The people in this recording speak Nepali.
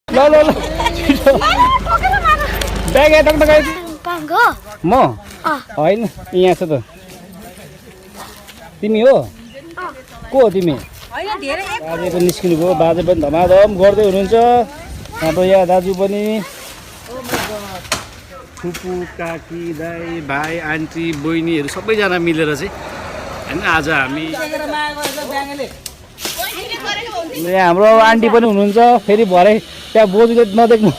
ल ल ल ब्याग यता टकाइ म होइन यहाँ छ त तिमी हो को हो तिमी बाजे पनि निस्किनु भयो बाजे पनि धमाधम गर्दै हुनुहुन्छ हाम्रो यहाँ दाजु पनि फुपू काकी दाइ भाइ आन्टी बहिनीहरू सबैजना मिलेर चाहिँ होइन आज हामी यहाँ हाम्रो आन्टी पनि हुनुहुन्छ फेरि भरे त्यहाँ बोजूले नदेख्नु